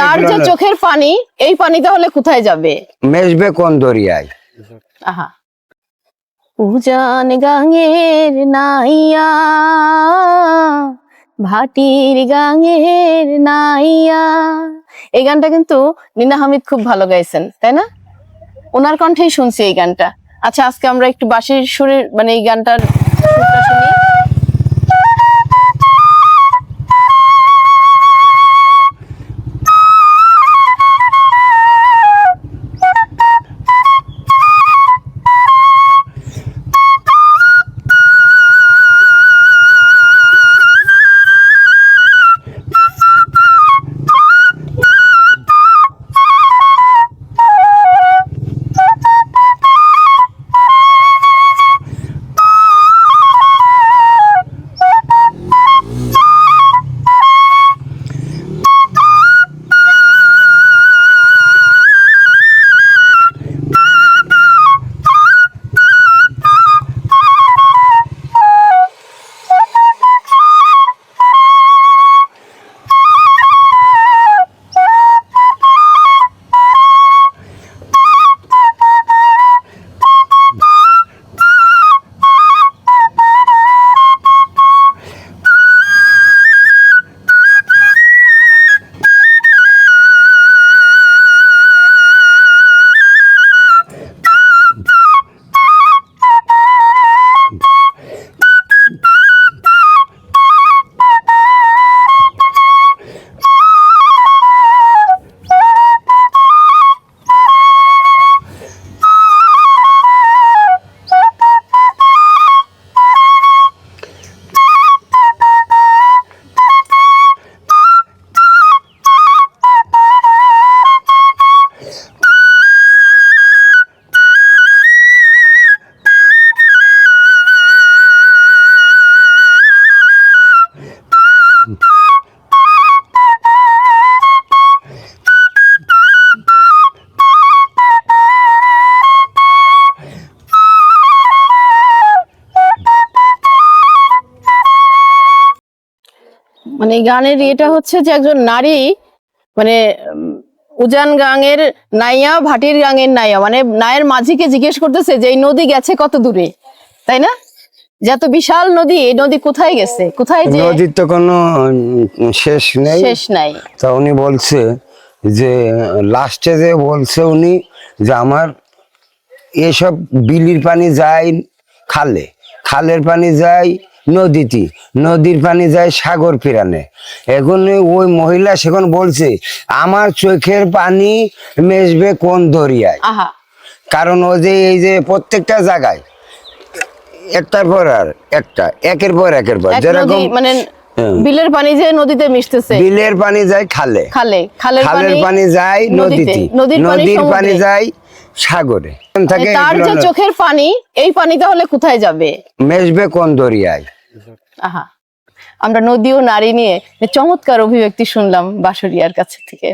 তার যে চোখের পানি, এই পানি তাহলে কোথায় যাবে? মেশবে কোন দরিয়ায়? আহা, উজান গাঙের নাইয়া, ভাটির গাঙের নাইয়া। এই গানটা কিন্তু নীনা হামিদ খুব ভালো গাইছেন, তাই না? ওনার কণ্ঠেই শুনছি এই গানটা। আচ্ছা, আজকে আমরা একটু বাঁশির সুরের মানে এই গানটার সুরটা শুনি। মানে গানের এটা হচ্ছে যে একজন নারী মানে উজান গাঙের নাইয়া, ভাটির গাঙের নাইয়া, মানে নায়ের মাঝিকে জিজ্ঞেস করতেছে যে এই নদী গেছে কত দূরে, তাই না? যত বিশাল নদী, এই নদী কোথায় গেছে, কোথায় যে নদীর তো কোনো শেষ নেই, শেষ নাই। তা উনি বলছে যে লাস্টে যে বলছে উনি যে আমার এসব বিলির পানি যায় খালে, খালের পানি যায় নদীতে, নদীর পানি যায় সাগর পিরানে। এখন ওই মহিলা সেখন বলছে আমার চোখের পানি মেশবে কোন দরিয়ায়। আহা, কারণ ও যে এই যে প্রত্যেকটা জায়গায় একটার পর আর একটা, একের পর একের পর, এক যেরকম নদী মানে বিলের পানি যে নদীতে মিশতেছে, বিলের পানি যায় খালে, খালে, খালের পানি যায় নদীতে, নদীর পানি যায় সাগরে। তার যে চোখের পানি, এই পানি তাহলে কোথায় যাবে? মেশবে কোন দরিয়ায়। আহা, আমরা নদী ও নারী নিয়ে চমৎকার অভিব্যক্তি শুনলাম বাঁশরিয়ার কাছে থেকে।